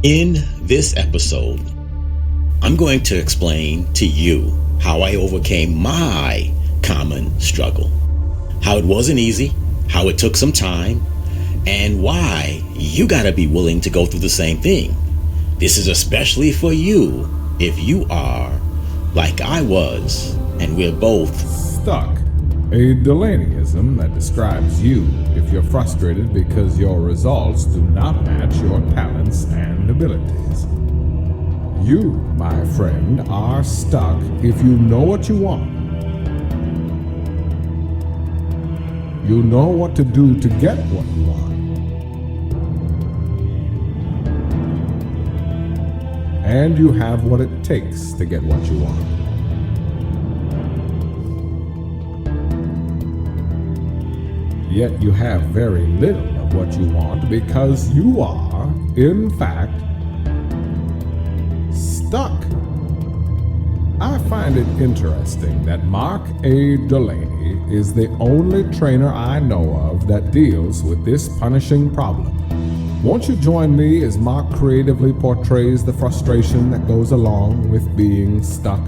In this episode, I'm going to explain to you how I overcame my common struggle, how it wasn't easy, how it took some time, and why you gotta be willing to go through the same thing. This is especially for you if you are like I was, and we're both stuck. A Delaneyism that describes you if you're frustrated because your results do not match your talents and abilities. You, my friend, are stuck if you know what you want. You know what to do to get what you want. And you have what it takes to get what you want. Yet you have very little of what you want because you are, in fact, stuck. I find it interesting that Mark A. Delaney is the only trainer I know of that deals with this punishing problem. Won't you join me as Mark creatively portrays the frustration that goes along with being stuck?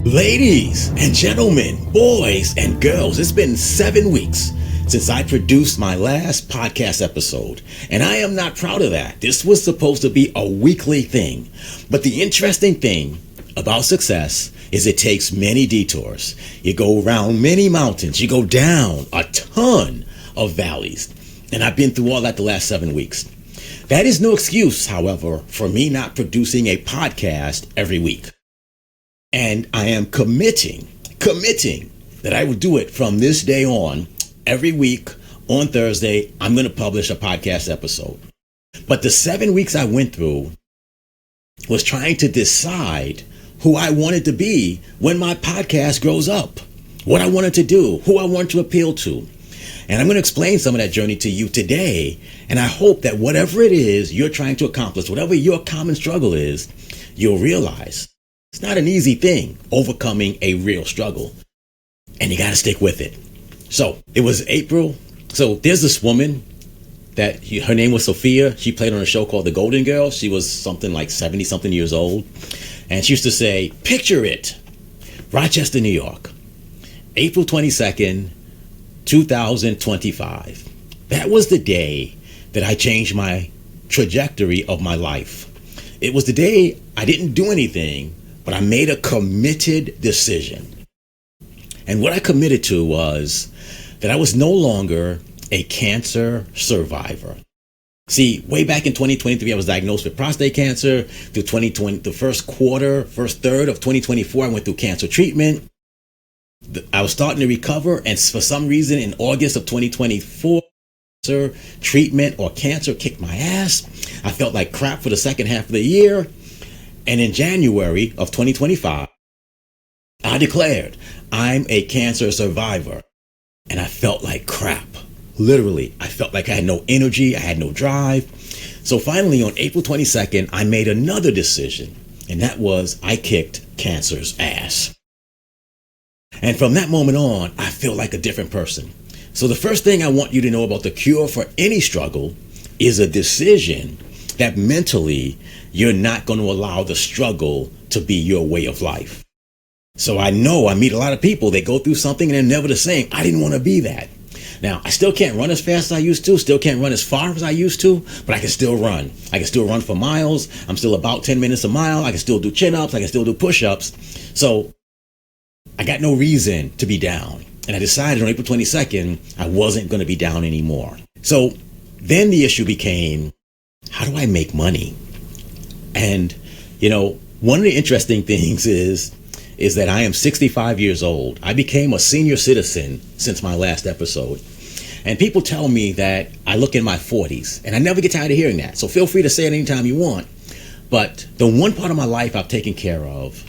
Ladies and gentlemen, boys and girls, it's been 7 weeks since I produced my last podcast episode, and I am not proud of that. This was supposed to be a weekly thing, but the interesting thing about success is it takes many detours. You go around many mountains, you go down a ton of valleys, and I've been through all that the last 7 weeks. That is no excuse, however, for me not producing a podcast every week. And I am committing that I will do it from this day on. Every week on Thursday, I'm going to publish a podcast episode. But the 7 weeks I went through was trying to decide who I wanted to be when my podcast grows up, what I wanted to do, who I want to appeal to. And I'm going to explain some of that journey to you today. And I hope that whatever it is you're trying to accomplish, whatever your common struggle is, you'll realize it's not an easy thing, overcoming a real struggle. And you got to stick with it. So it was April. So there's this woman that her name was Sophia. She played on a show called The Golden Girls. She was something like 70 something years old. And she used to say, picture it, Rochester, New York, April 22nd, 2025. That was the day that I changed my trajectory of my life. It was the day I didn't do anything, but I made a committed decision. And what I committed to was that I was no longer a cancer survivor. See, way back in 2023, I was diagnosed with prostate cancer. Through 2020, the first third of 2024, I went through cancer treatment. I was starting to recover, and for some reason in August of 2024, cancer treatment or cancer kicked my ass. I felt like crap for the second half of the year. And in January of 2025, I declared I'm a cancer survivor. And I felt like crap. Literally, I felt like I had no energy, I had no drive. So finally, on April 22nd, I made another decision. And that was I kicked cancer's ass. And from that moment on, I feel like a different person. So the first thing I want you to know about the cure for any struggle is a decision that mentally you're not going to allow the struggle to be your way of life. So I know I meet a lot of people, they go through something and they're never the same. I didn't want to be that. Now, I still can't run as fast as I used to, still can't run as far as I used to, but I can still run. I can still run for miles. I'm still about 10 minutes a mile. I can still do chin-ups. I can still do push-ups. So I got no reason to be down. And I decided on April 22nd, I wasn't going to be down anymore. So then the issue became, how do I make money? And, one of the interesting things is that I am 65 years old. I became a senior citizen since my last episode. And people tell me that I look in my 40s, and I never get tired of hearing that. So feel free to say it anytime you want. But the one part of my life I've taken care of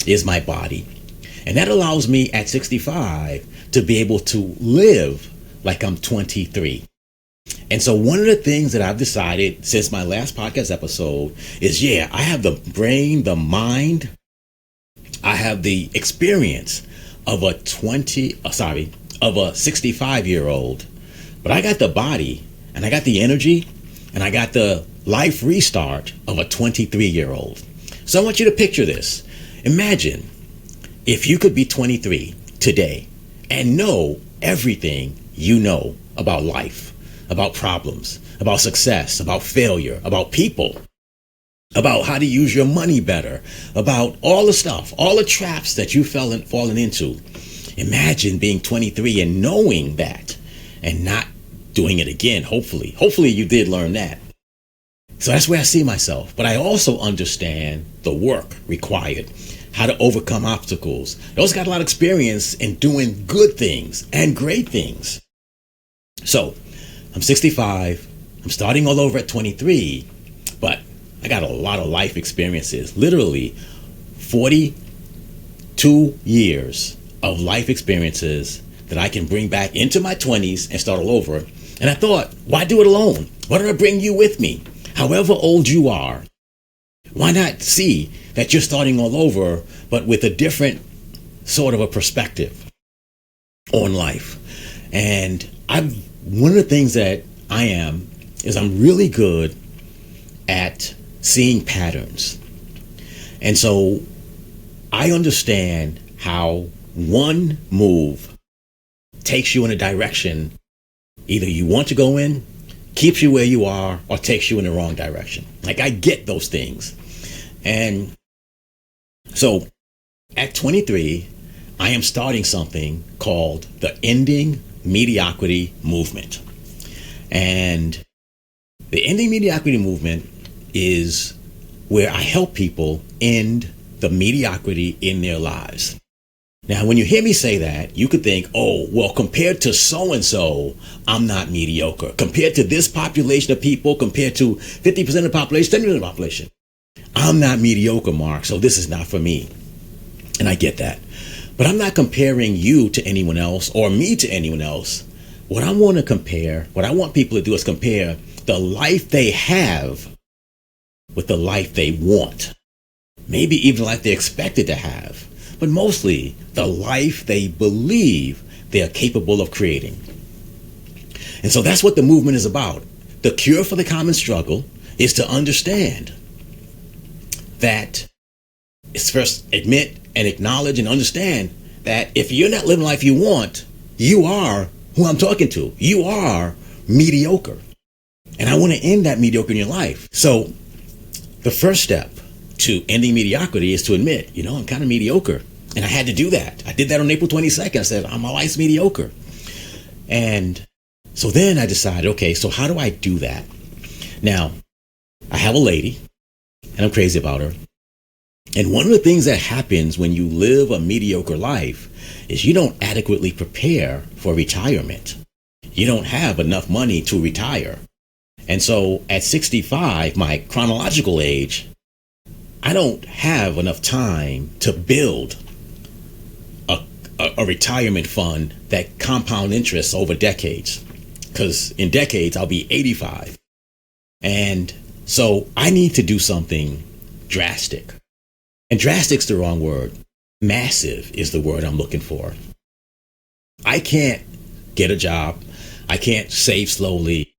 is my body. And that allows me at 65 to be able to live like I'm 23. And so one of the things that I've decided since my last podcast episode is, I have the brain, the mind, I have the experience of a 65-year-old, but I got the body and I got the energy And I got the life restart of a 23-year-old. So I want you to picture this. Imagine if you could be 23 today and know everything you know about life, about problems, about success, about failure, about people, about how to use your money better, about all the stuff, all the traps that you've fallen into. Imagine being 23 and knowing that and not doing it again, hopefully. Hopefully you did learn that. So that's where I see myself. But I also understand the work required, how to overcome obstacles. I also got a lot of experience in doing good things and great things. So I'm 65. I'm starting all over at 23, but I got a lot of life experiences, literally 42 years of life experiences that I can bring back into my 20s and start all over. And I thought, why do it alone? Why don't I bring you with me? However old you are, why not see that you're starting all over, but with a different sort of a perspective on life? And one of the things that I am is I'm really good at seeing patterns. And so I understand how one move takes you in a direction either you want to go in, keeps you where you are, or takes you in the wrong direction. Like, I get those things. And so at 23, I am starting something called the Ending Mediocrity Movement. And the Ending Mediocrity Movement is where I help people end the mediocrity in their lives. Now, when you hear me say that, you could think, oh, well, compared to so-and-so, I'm not mediocre. Compared to this population of people, compared to 50% of the population, 10% of the population, I'm not mediocre, Mark, so this is not for me. And I get that. But I'm not comparing you to anyone else or me to anyone else. What I want people to do is compare the life they have with the life they want. Maybe even the life they expected to have. But mostly the life they believe they are capable of creating. And so that's what the movement is about. The cure for the common struggle is to understand that it's first admit and acknowledge and understand that if you're not living the life you want, you are who I'm talking to. You are mediocre. And I want to end that mediocre in your life. So the first step to ending mediocrity is to admit, I'm kind of mediocre. And I had to do that. I did that on April 22nd. I said, my life's mediocre. And so then I decided, okay, so how do I do that? Now, I have a lady, and I'm crazy about her. And one of the things that happens when you live a mediocre life is you don't adequately prepare for retirement. You don't have enough money to retire. And so at 65, my chronological age, I don't have enough time to build a retirement fund that compound interest over decades. Because in decades, I'll be 85. And so I need to do something drastic. And drastic's the wrong word. Massive is the word I'm looking for. I can't get a job. I can't save slowly.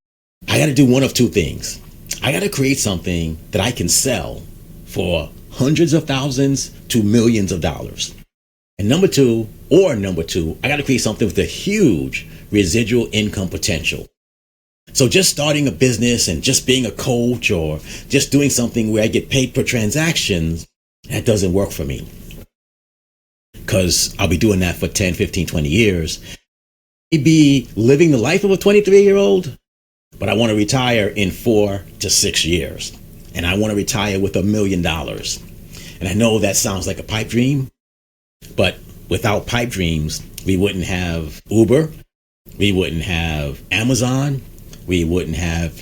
I got to do one of two things. I got to create something that I can sell for hundreds of thousands to millions of dollars. And number two, I got to create something with a huge residual income potential. So just starting a business and just being a coach or just doing something where I get paid per transactions, that doesn't work for me. Because I'll be doing that for 10, 15, 20 years. Maybe living the life of a 23-year-old, but I want to retire in 4 to 6 years. And I want to retire with $1 million. And I know that sounds like a pipe dream, but without pipe dreams, we wouldn't have Uber, we wouldn't have Amazon, we wouldn't have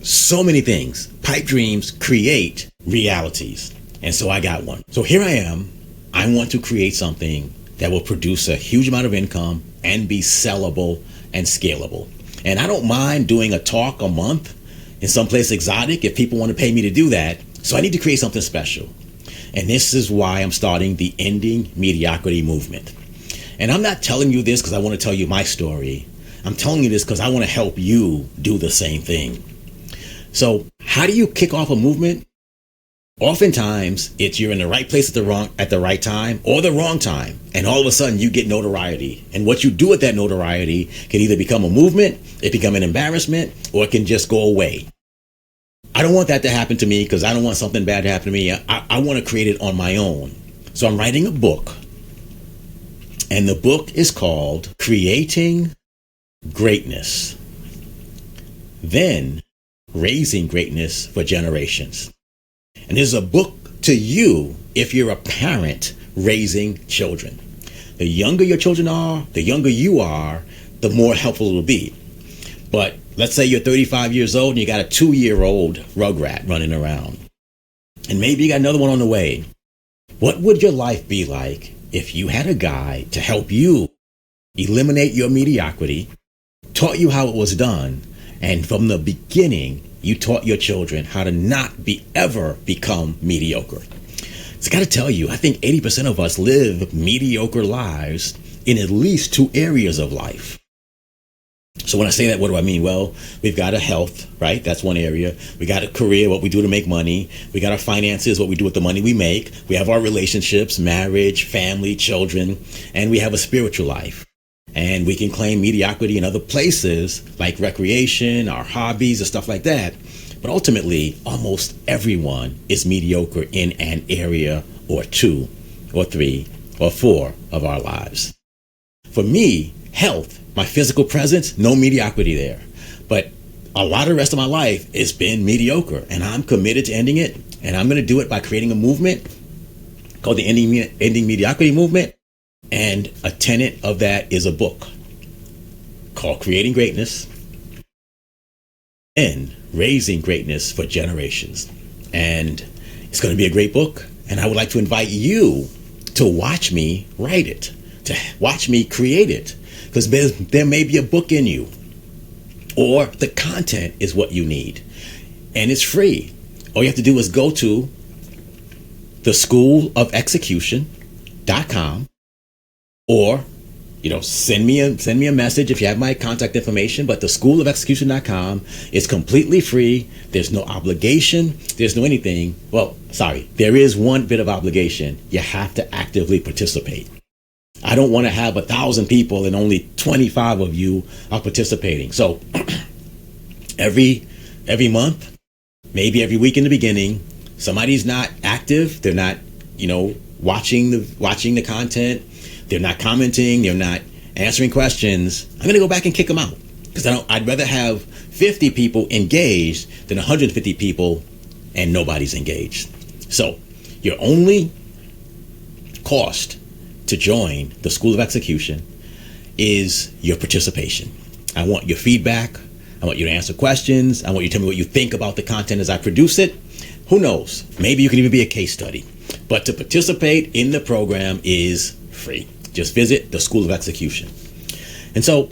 so many things. Pipe dreams create realities. And so I got one. So here I am. I want to create something that will produce a huge amount of income and be sellable and scalable. And I don't mind doing a talk a month in someplace exotic if people want to pay me to do that. So I need to create something special. And this is why I'm starting the Ending Mediocrity Movement. And I'm not telling you this because I want to tell you my story. I'm telling you this because I want to help you do the same thing. So how do you kick off a movement? Oftentimes, it's you're in the right place at the right time or the wrong time, and all of a sudden you get notoriety. And what you do with that notoriety can either become a movement, it become an embarrassment, or it can just go away. I don't want that to happen to me because I don't want something bad to happen to me. I want to create it on my own. So I'm writing a book, and the book is called Creating Greatness, then Raising Greatness for Generations. And this is a book to you if you're a parent raising children. The younger your children are, the younger you are, the more helpful it will be. But let's say you're 35 years old and you got a 2-year-old rugrat running around. And maybe you got another one on the way. What would your life be like if you had a guide to help you eliminate your mediocrity, taught you how it was done, and from the beginning, you taught your children how to not ever become mediocre? So I got to tell you, I think 80% of us live mediocre lives in at least 2 areas of life. So when I say that, what do I mean? Well, we've got a health, right? That's one area. We got a career, what we do to make money. We got our finances, what we do with the money we make. We have our relationships, marriage, family, children, and we have a spiritual life. And we can claim mediocrity in other places like recreation, our hobbies, and stuff like that. But ultimately, almost everyone is mediocre in an area or 2 or 3 or 4 of our lives. For me, health, my physical presence, no mediocrity there. But a lot of the rest of my life has been mediocre, and I'm committed to ending it. And I'm going to do it by creating a movement called the Ending Mediocrity Movement. And a tenet of that is a book called Creating Greatness and Raising Greatness for Generations. And it's going to be a great book. And I would like to invite you to watch me write it, to watch me create it, because there may be a book in you, or the content is what you need. And it's free. All you have to do is go to theschoolofexecution.com. Or, send me a message if you have my contact information. But the schoolofexecution.com is completely free. There's no obligation. There's no anything. Well, sorry, there is one bit of obligation. You have to actively participate. I don't want to have 1,000 people and only 25 of you are participating. So every month, maybe every week in the beginning, somebody's not active. They're not, watching the content. They're not commenting. They're not answering questions. I'm going to go back and kick them out because I'd rather have 50 people engaged than 150 people and nobody's engaged. So your only cost to join the School of Execution is your participation. I want your feedback. I want you to answer questions. I want you to tell me what you think about the content as I produce it. Who knows? Maybe you can even be a case study. But to participate in the program is free. Just visit the School of Execution. And so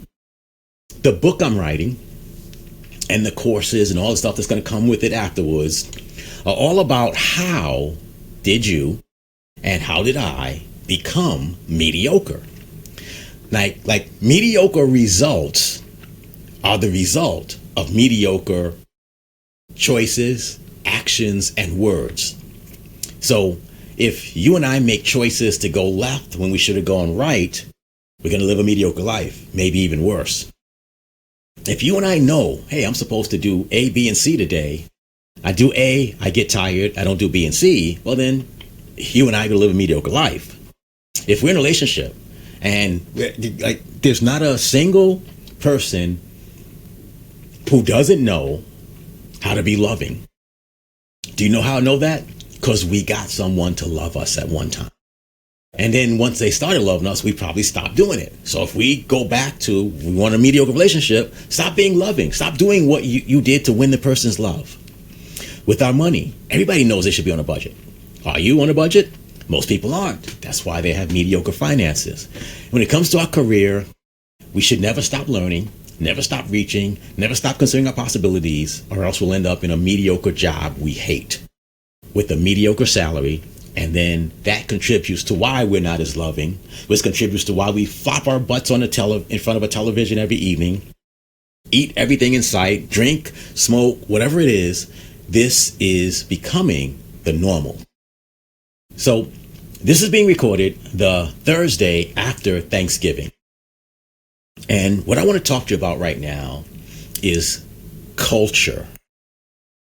the book I'm writing and the courses and all the stuff that's going to come with it afterwards are all about how did you and how did I become mediocre? Like mediocre results are the result of mediocre choices, actions, and words. So if you and I make choices to go left when we should have gone right, we're going to live a mediocre life, maybe even worse. If you and I know, hey, I'm supposed to do A, B, and C today, I do A, I get tired, I don't do B and C, well then, you and I are going to live a mediocre life. If we're in a relationship and there's not a single person who doesn't know how to be loving. Do you know how I know that? Because we got someone to love us at one time. And then once they started loving us, we probably stopped doing it. So if we go back to, we want a mediocre relationship, stop being loving. Stop doing what you did to win the person's love. With our money, everybody knows they should be on a budget. Are you on a budget? Most people aren't. That's why they have mediocre finances. When it comes to our career, we should never stop learning, never stop reaching, never stop considering our possibilities, or else we'll end up in a mediocre job we hate with a mediocre salary. And then that contributes to why we're not as loving, which contributes to why we flop our butts on in front of a television every evening, eat everything in sight, drink, smoke, whatever it is. This is becoming the normal. So this is being recorded the Thursday after Thanksgiving. And what I want to talk to you about right now is culture.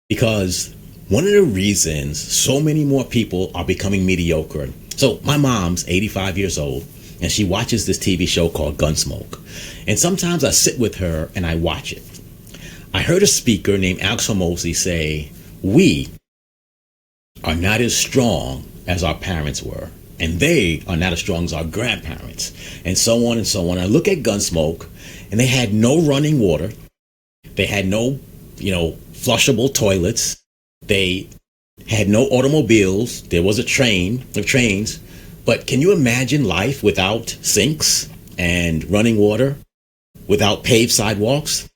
Because one of the reasons so many more people are becoming mediocre. So my mom's 85 years old, and she watches this TV show called Gunsmoke. And sometimes I sit with her and I watch it. I heard a speaker named Alex Hormozy say, we are not as strong as our parents were, and they are not as strong as our grandparents, and so on and so on. I look at Gunsmoke, and they had no running water. They had no, flushable toilets. They had no automobiles. There was a trains. But can you imagine life without sinks and running water, without paved sidewalks,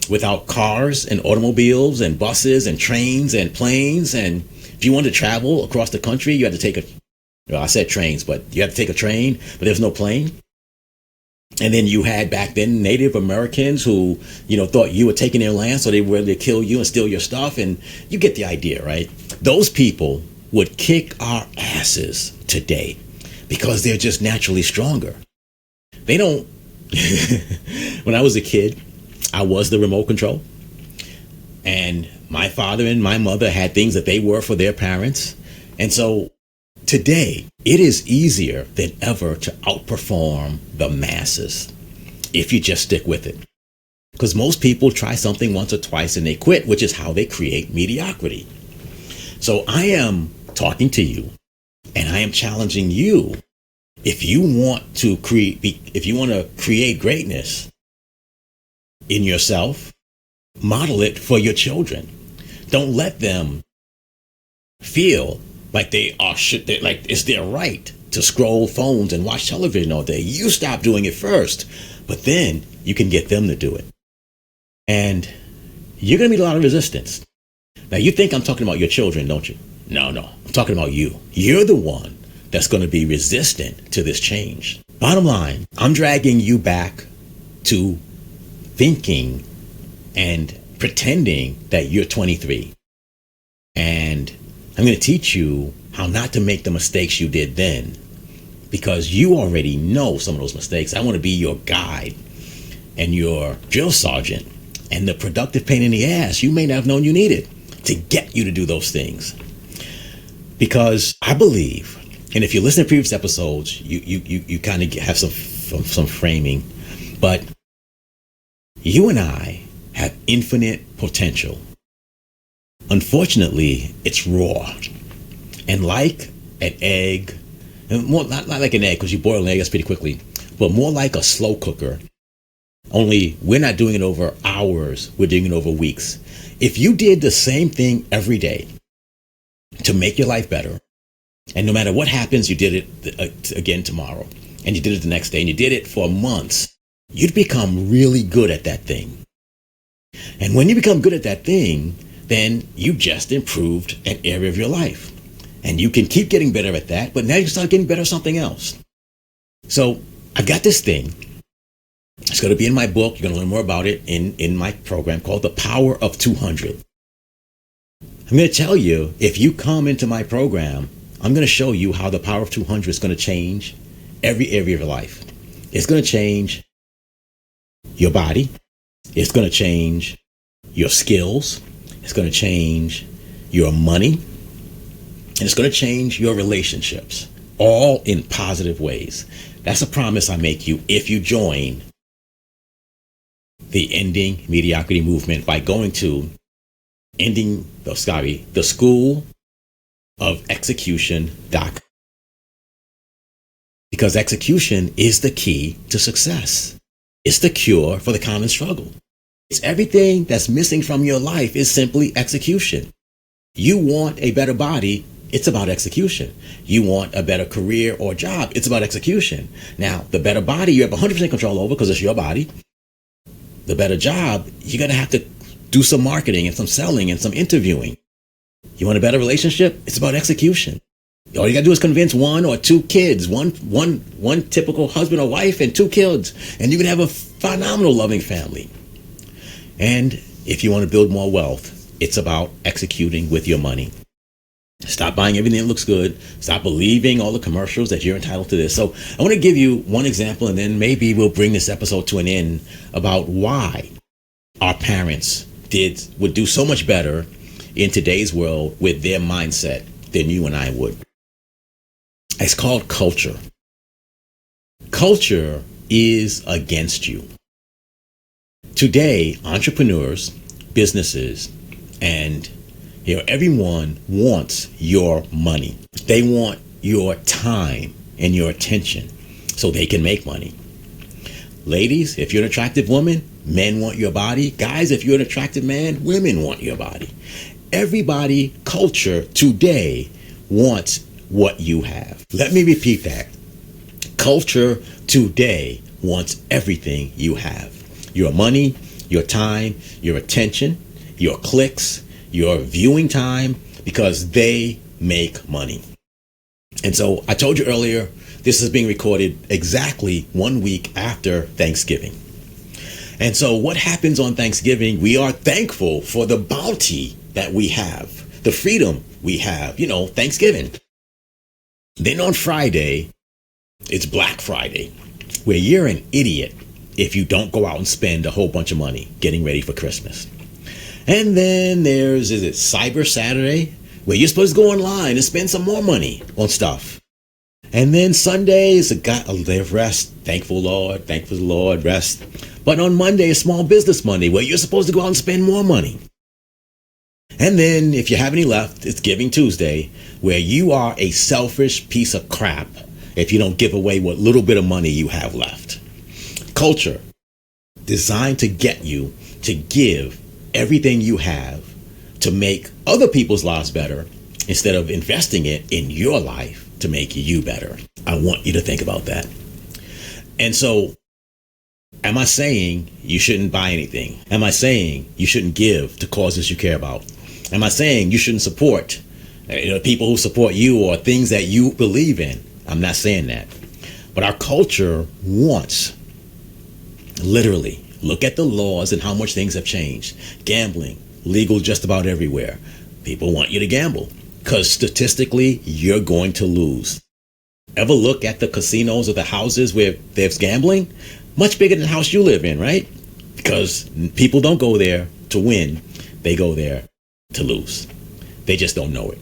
without cars and automobiles and buses and trains and planes? And if you wanted to travel across the country, you had to take I said trains, but you had to take a train, but there was no plane. And then you had back then Native Americans who, thought you were taking their land, so they were ready to kill you and steal your stuff. And you get the idea, right? Those people would kick our asses today because they're just naturally stronger. They don't. When I was a kid, I was the remote control. And my father and my mother had things that they were for their parents. And so today, it is easier than ever to outperform the masses if you just stick with it. Because most people try something once or twice and they quit, which is how they create mediocrity. So I am talking to you and I am challenging you. If you want to create greatness in yourself, model it for your children. Don't let them feel like like it's their right to scroll phones and watch television all day. You stop doing it first, but then you can get them to do it. And you're going to meet a lot of resistance. Now, you think I'm talking about your children, don't you? No, I'm talking about you. You're the one that's going to be resistant to this change. Bottom line, I'm dragging you back to thinking and pretending that you're 23. And I'm going to teach you how not to make the mistakes you did then, because you already know some of those mistakes. I want to be your guide and your drill sergeant and the productive pain in the ass you may not have known you needed to get you to do those things. Because I believe, and if you listen to previous episodes, you kind of have some framing, but you and I have infinite potential. Unfortunately, it's raw. And like an egg, and more not like an egg because you boil an egg that's pretty quickly, but more like a slow cooker. Only we're not doing it over hours, we're doing it over weeks. If you did the same thing every day to make your life better, and no matter what happens, you did it again tomorrow, and you did it the next day, and you did it for months, you'd become really good at that thing. And when you become good at that thing, then you just improved an area of your life. And you can keep getting better at that, but now you start getting better at something else. So I've got this thing. It's going to be in my book. You're going to learn more about it in my program called The Power of 200. I'm going to tell you, if you come into my program, I'm going to show you how the power of 200 is going to change every area of your life. It's going to change your body. It's going to change your skills. It's going to change your money. And it's going to change your relationships, all in positive ways. That's a promise I make you if you join the Ending Mediocrity Movement by going to the School of Execution.com. Because execution is the key to success. It's the cure for the common struggle. It's everything that's missing from your life is simply execution. You want a better body, it's about execution. You want a better career or job, it's about execution. Now, the better body you have 100% control over because it's your body. The better job, you're going to have to do some marketing and some selling and some interviewing. You want a better relationship? It's about execution. All you got to do is convince one or two kids, one typical husband or wife and two kids, and you can have a phenomenal loving family. And if you want to build more wealth, it's about executing with your money. Stop buying everything that looks good. Stop believing all the commercials that you're entitled to this. So I want to give you one example, and then maybe we'll bring this episode to an end about why our parents would do so much better in today's world with their mindset than you and I would. It's called culture. Culture is against you. Today, entrepreneurs, businesses, and everyone wants your money. They want your time and your attention so they can make money. Ladies, if you're an attractive woman, men want your body. Guys, if you're an attractive man, women want your body. Everybody, culture today wants what you have. Let me repeat that. Culture today wants everything you have. Your money, your time, your attention, your clicks, your viewing time, because they make money. And so I told you earlier, this is being recorded exactly 1 week after Thanksgiving. And so what happens on Thanksgiving? We are thankful for the bounty that we have, the freedom we have, Thanksgiving. Then on Friday, it's Black Friday, where you're an idiot if you don't go out and spend a whole bunch of money getting ready for Christmas. And then there's, Cyber Saturday, where you're supposed to go online and spend some more money on stuff. And then Sunday is a day of rest. Thankful Lord, rest. But on Monday is Small Business Monday, where you're supposed to go out and spend more money. And then, if you have any left, it's Giving Tuesday, where you are a selfish piece of crap if you don't give away what little bit of money you have left. Culture, designed to get you to give everything you have to make other people's lives better instead of investing it in your life to make you better. I want you to think about that. And so, am I saying you shouldn't buy anything? Am I saying you shouldn't give to causes you care about? Am I saying you shouldn't support people who support you or things that you believe in? I'm not saying that. But our culture wants, literally, look at the laws and how much things have changed. Gambling, legal just about everywhere. People want you to gamble because statistically, you're going to lose. Ever look at the casinos or the houses where there's gambling? Much bigger than the house you live in, right? Because people don't go there to win. They go there to lose. They just don't know it.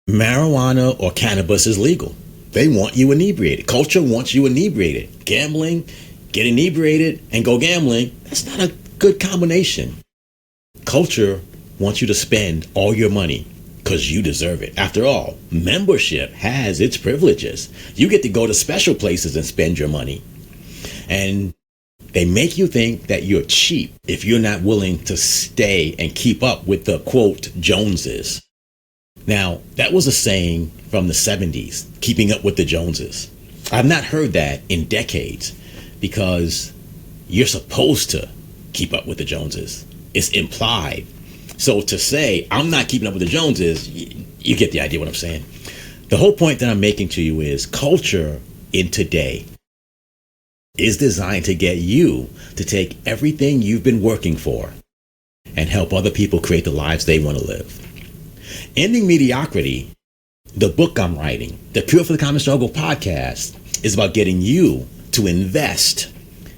Marijuana or cannabis is legal. They want you inebriated. Culture wants you inebriated. Gambling, get inebriated and go gambling. That's not a good combination. Culture wants you to spend all your money because you deserve it. After all, membership has its privileges. You get to go to special places and spend your money. And they make you think that you're cheap if you're not willing to stay and keep up with the, quote, Joneses. Now, that was a saying from the 70s, keeping up with the Joneses. I've not heard that in decades because you're supposed to keep up with the Joneses. It's implied. So to say, I'm not keeping up with the Joneses, you get the idea what I'm saying. The whole point that I'm making to you is culture in today is designed to get you to take everything you've been working for and help other people create the lives they want to live. Ending Mediocrity, the book I'm writing, the Cure for the Common Struggle podcast, is about getting you to invest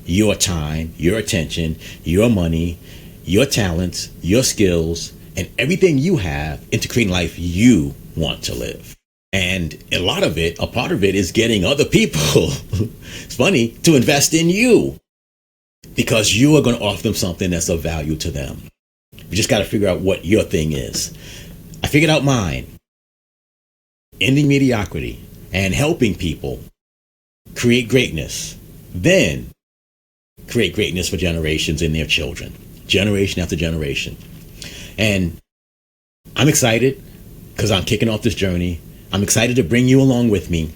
your time, your attention, your money, your talents, your skills, and everything you have into creating life you want to live. And a part of it is getting other people, it's funny, to invest in you because you are going to offer them something that's of value to them. You just got to figure out what your thing is. I figured out mine. Ending mediocrity and helping people create greatness. Then create greatness for generations and their children. Generation after generation. And I'm excited because I'm kicking off this journey. I'm excited to bring you along with me.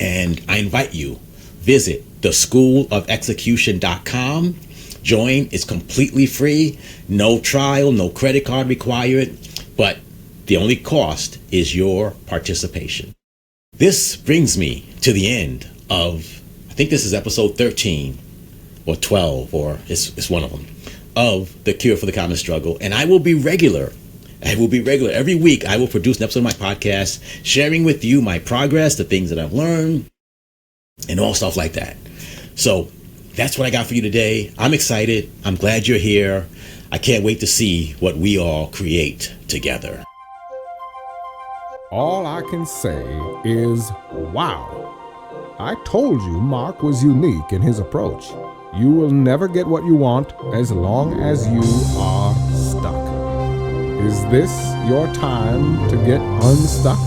And I invite you, visit theschoolofexecution.com. Join. It's completely free. No trial, no credit card required. But the only cost is your participation. This brings me to the end of, I think this is episode 13 or 12, or it's one of them. of The Cure for the Common Struggle, and I will be regular. Every week. I will produce an episode of my podcast, sharing with you my progress, the things that I've learned, and all stuff like that. So that's what I got for you today. I'm excited. I'm glad you're here. I can't wait to see what we all create together. All I can say is, wow. I told you Mark was unique in his approach. You will never get what you want as long as you are stuck. Is this your time to get unstuck?